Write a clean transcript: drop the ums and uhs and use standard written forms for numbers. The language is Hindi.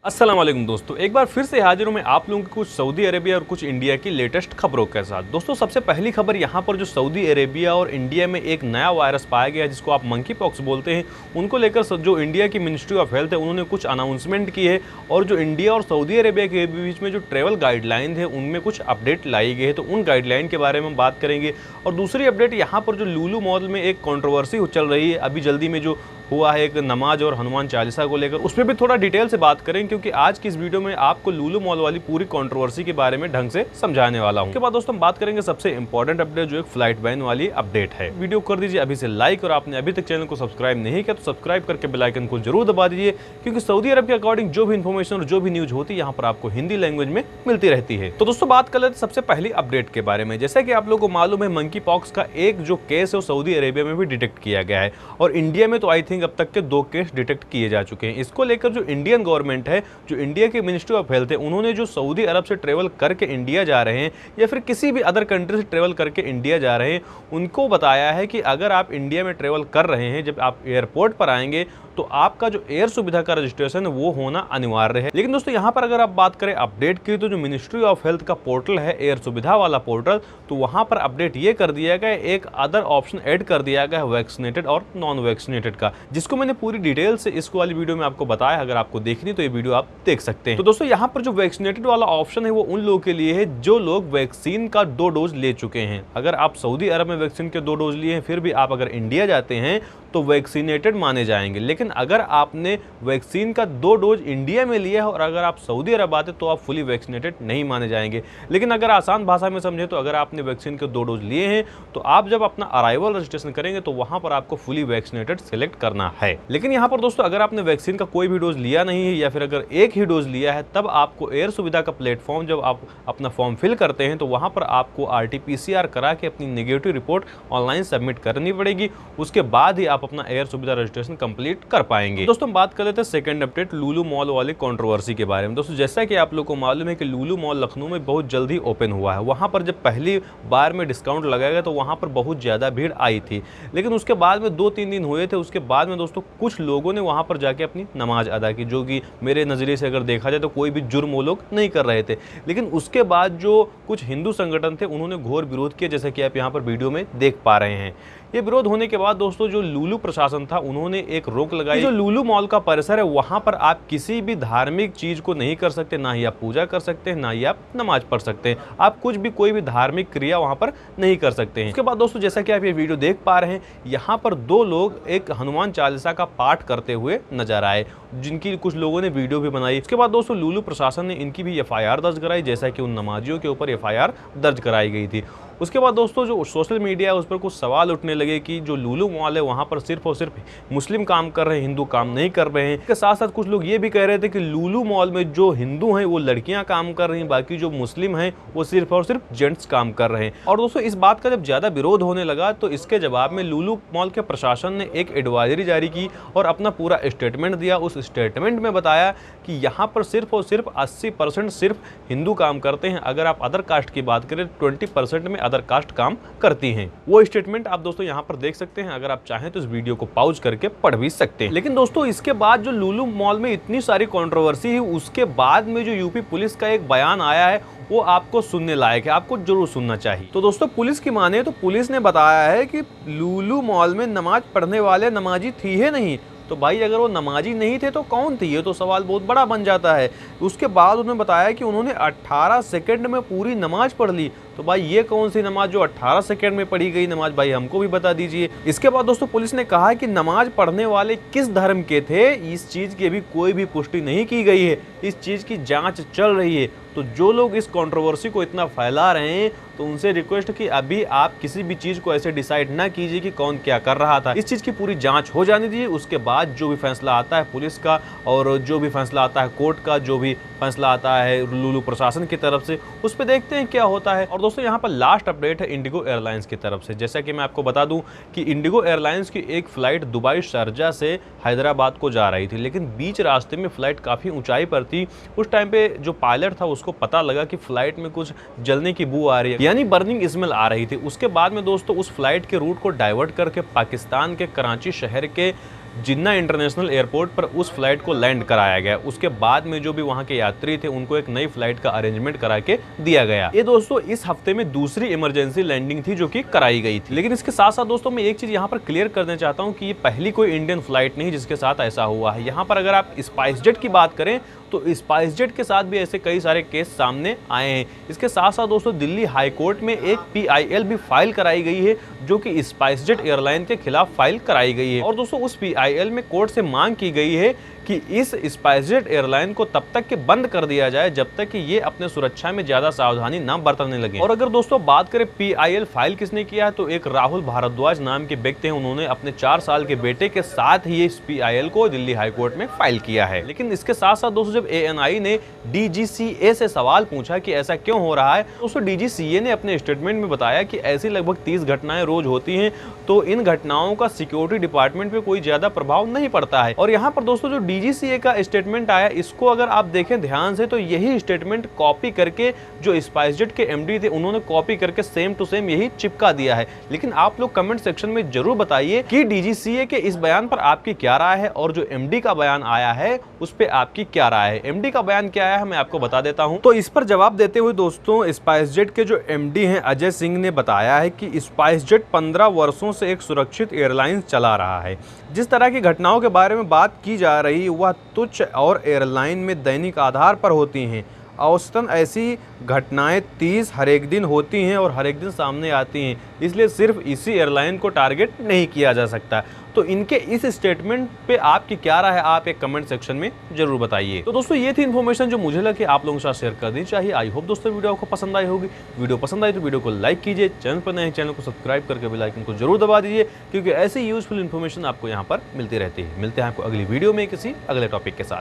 अस्सलाम वालेकुम दोस्तों, एक बार फिर से हाजिर हूं मैं आप लोगों के कुछ सऊदी अरेबिया और कुछ इंडिया की लेटेस्ट खबरों के साथ। दोस्तों सबसे पहली खबर यहां पर जो सऊदी अरेबिया और इंडिया में एक नया वायरस पाया गया है जिसको आप मंकी पॉक्स बोलते हैं, उनको लेकर जो इंडिया की मिनिस्ट्री ऑफ हेल्थ है उन्होंने कुछ अनाउंसमेंट की है और जो इंडिया और सऊदी अरेबिया के बीच में जो ट्रैवल गाइडलाइन है उनमें कुछ अपडेट लाई गई है, तो उन गाइडलाइन के बारे में हम बात करेंगे। और दूसरी अपडेट यहाँ पर जो लुलु मॉल में एक कॉन्ट्रोवर्सी चल रही है अभी जल्दी में जो हुआ है एक नमाज और हनुमान चालीसा को लेकर, उस पर भी थोड़ा डिटेल से बात करें क्योंकि आज की इस वीडियो में आपको लुलु मॉल वाली पूरी कंट्रोवर्सी के बारे में ढंग से समझाने वाला हूं। उसके बाद दोस्तों हम बात करेंगे सबसे इंपॉर्टेंट अपडेट जो एक फ्लाइट बैन वाली अपडेट है। वीडियो कर दीजिए अभी से लाइक और आपने अभी तक चैनल को सब्सक्राइब नहीं किया तो सब्सक्राइब करके बेल आइकन को जरूर दबा दीजिए क्योंकि सऊदी अरब के अकॉर्डिंग जो भी इन्फॉर्मेशन और जो भी न्यूज होती है यहाँ पर आपको हिंदी लैंग्वेज में मिलती रहती है। तो दोस्तों बात कर लेते सबसे पहली अपडेट के बारे में। जैसा कि आप लोगों को मालूम है मंकी पॉक्स का एक जो केस है वो सऊदी अरेबिया में भी डिटेक्ट किया गया है और इंडिया में तो आई थिंक अब तक के 2 केस डिटेक्ट किए जा चुके हैं। इसको लेकर जो इंडियन गवर्नमेंट है, जो इंडिया की मिनिस्ट्री ऑफ हेल्थ है, उन्होंने जो सऊदी अरब से ट्रेवल करके इंडिया जा रहे हैं या फिर किसी भी अदर कंट्री से ट्रेवल करके इंडिया जा रहे हैं, उनको बताया है कि अगर आप इंडिया में ट्रेवल कर रहे हैं, जब आप एयरपोर्ट पर आएंगे तो आपका जो एयर सुविधा का रजिस्ट्रेशन है वो होना अनिवार्य है। लेकिन दोस्तों यहाँ पर अगर आप बात करें अपडेट की तो जो मिनिस्ट्री ऑफ हेल्थ का पोर्टल है एयर सुविधा वाला पोर्टल, तो वहां पर अपडेट ये कर दिया गया, एक अदर ऑप्शन ऐड कर दिया गया है वैक्सीनेटेड और नॉन वैक्सीनेटेड का, जिसको मैंने पूरी डिटेल से इस वाली वीडियो में आपको बताया। अगर आपको देखनी तो ये वीडियो आप देख सकते हैं। तो दोस्तों यहाँ पर जो वैक्सीनेटेड वाला ऑप्शन है वो उन लोगों के लिए है जो लोग वैक्सीन का 2 डोज ले चुके हैं। अगर आप सऊदी अरब में वैक्सीन के 2 डोज लिए हैं फिर भी आप अगर इंडिया जाते हैं तो वैक्सीनेटेड माने जाएंगे। लेकिन अगर आपने वैक्सीन का 2 डोज इंडिया में लिया है और अगर आप सऊदी अरब आते तो आप फुली वैक्सीनेटेड नहीं माने जाएंगे। लेकिन अगर आसान भाषा में समझे तो अगर आपने वैक्सीन के 2 डोज लिए हैं तो आप जब अपना अराइवल रजिस्ट्रेशन करेंगे तो वहां पर आपको फुली वैक्सीनेटेड सिलेक्ट करना है। लेकिन यहाँ पर दोस्तों अगर आपने वैक्सीन का कोई भी डोज लिया नहीं है या फिर अगर एक ही डोज लिया है, तब आपको एयर सुविधा का प्लेटफॉर्म जब आप अपना फॉर्म फिल करते हैं तो वहां पर आपको RT-PCR करा के अपनी नेगेटिव रिपोर्ट ऑनलाइन सबमिट करनी पड़ेगी। उसके बाद ही आप अपना एयर सुविधा रजिस्ट्रेशन कंप्लीट कर पाएंगे। दोस्तों बात कर लेते हैं सेकंड अपडेट लुलु मॉल वाली कंट्रोवर्सी के बारे में। दोस्तों जैसा कि आप लोगों को मालूम है कि लुलु मॉल लखनऊ में बहुत जल्दी ओपन हुआ है। वहां पर जब पहली बार में डिस्काउंट लगाया गया तो वहां पर बहुत ज्यादा भीड़ आई थी, लेकिन उसके बाद में 2-3 दिन हुए थे। उसके बाद में दोस्तों कुछ लोगों ने वहां पर जाके अपनी नमाज अदा की, जो कि मेरे नजरिए से अगर देखा जाए तो कोई भी जुर्म वो लोग नहीं कर रहे थे। लेकिन उसके बाद जो कुछ हिंदू संगठन थे उन्होंने घोर विरोध किया, जैसे कि आप यहाँ पर वीडियो में देख पा रहे हैं। ये विरोध होने के बाद दोस्तों जो लुलु प्रशासन था उन्होंने एक रोक लगाई। जो लुलु मॉल का परिसर है वहां पर आप किसी भी धार्मिक चीज को नहीं कर सकते, ना ही आप पूजा कर सकते हैं, ना ही आप नमाज पढ़ सकते हैं। आप कुछ भी कोई भी धार्मिक क्रिया वहां पर नहीं कर सकते हैं। उसके बाद दोस्तों जैसा कि आप ये वीडियो देख पा रहे हैं, यहाँ पर 2 लोग एक हनुमान चालीसा का पाठ करते हुए नजर आए, जिनकी कुछ लोगों ने वीडियो भी बनाई। उसके बाद दोस्तों लुलु प्रशासन ने इनकी भी FIR दर्ज कराई, जैसा कि उन नमाजियों के ऊपर FIR दर्ज कराई गई थी। उसके बाद दोस्तों जो सोशल मीडिया है उस पर कुछ सवाल उठने लगे कि जो लुलु मॉल है वहाँ पर सिर्फ और सिर्फ मुस्लिम काम कर रहे हैं, हिंदू काम नहीं कर रहे हैं। इसके साथ साथ कुछ लोग ये भी कह रहे थे कि लुलु मॉल में जो हिंदू हैं वो लड़कियां काम कर रही हैं, बाकी जो मुस्लिम हैं वो सिर्फ और सिर्फ जेंट्स काम कर रहे हैं। और दोस्तों इस बात का जब ज़्यादा विरोध होने लगा तो इसके जवाब में लुलु मॉल के प्रशासन ने एक एडवाइजरी जारी की और अपना पूरा स्टेटमेंट दिया। उस स्टेटमेंट में बताया कि यहाँ पर सिर्फ और सिर्फ 80% सिर्फ हिंदू काम करते हैं। अगर आप अदर कास्ट की बात करें 20% में अदर कास्ट काम करती हैं। वो स्टेटमेंट आप दोस्तों यहाँ पर देख सकते हैं, अगर आप चाहें तो इस वीडियो को पॉज करके पढ़ भी सकते हैं। लेकिन दोस्तों इसके बाद जो लुलु मॉल में इतनी सारी कंट्रोवर्सी है, उसके बाद में जो यूपी पुलिस का एक बयान आया है वो आपको सुनने लायक है, आपको जरूर सुनना चाहिए। तो दोस्तों पुलिस की माने तो पुलिस ने बताया है कि लुलु मॉल में नमाज पढ़ने वाले नमाजी थी ही नहीं। तो भाई अगर वो नमाजी नहीं थे तो कौन थी, ये तो सवाल बहुत बड़ा बन जाता है। उसके बाद उन्होंने बताया कि उन्होंने 18 सेकंड में पूरी नमाज पढ़ ली। तो भाई ये कौन सी नमाज जो 18 सेकंड में पढ़ी गई नमाज, भाई हमको भी बता दीजिए। इसके बाद दोस्तों पुलिस ने कहा कि नमाज पढ़ने वाले किस धर्म के थे, इस चीज की अभी कोई भी पुष्टि नहीं की गई है, इस चीज की जांच चल रही है। तो जो लोग इस कंट्रोवर्सी को इतना फैला रहे हैं तो उनसे रिक्वेस्ट कि अभी आप किसी भी चीज को ऐसे डिसाइड ना कीजिए कि कौन क्या कर रहा था। इस चीज की पूरी जांच हो जाने दीजिए, उसके बाद जो भी फैसला आता है पुलिस का और जो भी फैसला आता है कोर्ट का, जो भी फैसला आता है लुलु प्रशासन की तरफ से, उस पर देखते हैं क्या होता है। और दोस्तों यहाँ पर लास्ट अपडेट है इंडिगो एयरलाइंस की तरफ से। जैसा कि मैं आपको बता दूं कि इंडिगो एयरलाइंस की एक फ्लाइट दुबई शारजा से हैदराबाद को जा रही थी, लेकिन बीच रास्ते में फ्लाइट काफ़ी ऊंचाई पर थी। उस टाइम पे जो पायलट था उसको पता लगा कि फ्लाइट में कुछ जलने की बू आ रही है, यानी बर्निंग स्मेल आ रही थी। उसके बाद में दोस्तों उस फ्लाइट के रूट को डाइवर्ट करके पाकिस्तान के कराची शहर के जिन्ना इंटरनेशनल एयरपोर्ट पर उस फ्लाइट को लैंड कराया गया। उसके बाद में जो भी वहां के यात्री थे उनको एक नई फ्लाइट का अरेंजमेंट करा के दिया गया। ये दोस्तों इस हफ्ते में दूसरी इमरजेंसी लैंडिंग थी जो कि कराई गई थी। लेकिन इसके साथ साथ दोस्तों मैं एक चीज यहाँ पर क्लियर करना चाहता हूँ कि ये पहली कोई इंडियन फ्लाइट नहीं जिसके साथ ऐसा हुआ है। यहाँ पर अगर आप स्पाइस जेट की बात करें तो स्पाइस जेट के साथ भी ऐसे कई सारे केस सामने आए हैं। इसके साथ साथ दोस्तों दिल्ली हाई कोर्ट में एक PIL भी फाइल कराई गई है जो कि स्पाइस जेट एयरलाइन के खिलाफ फाइल कराई गई है। और दोस्तों उस PIL में कोर्ट से मांग की गई है कि इस स्पाइस जेट एयरलाइन को तब तक के बंद कर दिया जाए जब तक कि ये अपने सुरक्षा में ज्यादा सावधानी ना बरतने लगे। और अगर दोस्तों बात करें PIL फाइल किसने किया है तो एक राहुल भारद्वाज नाम के व्यक्ति हैं। उन्होंने अपने 4 साल के बेटे के साथ ही इस PIL को दिल्ली हाई कोर्ट में फाइल किया है। लेकिन इसके साथ साथ दोस्तों जब ANI ने DGCA से सवाल पूछा कि ऐसा क्यों हो रहा है, दोस्तों DGCA ने अपने स्टेटमेंट में बताया कि ऐसी लगभग 30 घटनाएं रोज होती हैं, तो इन घटनाओं का सिक्योरिटी डिपार्टमेंट पे कोई ज्यादा प्रभाव नहीं पड़ता है। और यहाँ पर दोस्तों जो DGCA का स्टेटमेंट आया इसको अगर आप देखें ध्यान से तो यही स्टेटमेंट कॉपी करके जो स्पाइस जेट के MD थे उन्होंने कॉपी करके सेम टू सेम यही चिपका दिया है। लेकिन आप लोग कमेंट सेक्शन में जरूर बताइए कि DGCA के इस बयान पर आपकी क्या राय है और जो MD का बयान आया है उस पर आपकी क्या राय है। MD का बयान क्या है मैं आपको बता देता हूं। तो इस पर जवाब देते हुए दोस्तों स्पाइस जेट के जो MD हैं अजय सिंह ने बताया है कि स्पाइस जेट 15 वर्षों से एक सुरक्षित एयरलाइन चला रहा है। जिस तरह की घटनाओं के बारे में बात की जा रही है वह तुच्छ और एयरलाइन में दैनिक आधार पर होती हैं। औसतन ऐसी घटनाएं 30 हर एक दिन होती हैं और हर एक दिन सामने आती हैं, इसलिए सिर्फ इसी एयरलाइन को टारगेट नहीं किया जा सकता। तो इनके इस स्टेटमेंट पे आपकी क्या राय है आप एक कमेंट सेक्शन में जरूर बताइए। तो दोस्तों ये थी इन्फॉर्मेशन जो मुझे लगे आप लोगों के साथ शेयर करनी चाहिए। आई होप दोस्तों वीडियो आपको पसंद आई होगी। वीडियो पसंद आई तो वीडियो को लाइक कीजिए, चैनल पर नए हैं चैनल को सब्सक्राइब करके बेल आइकन को जरूर दबा दीजिए क्योंकि ऐसी यूजफुल इन्फॉर्मेशन आपको यहाँ पर मिलती रहती है। मिलते हैं आपको अगली वीडियो में किसी अगले टॉपिक के साथ।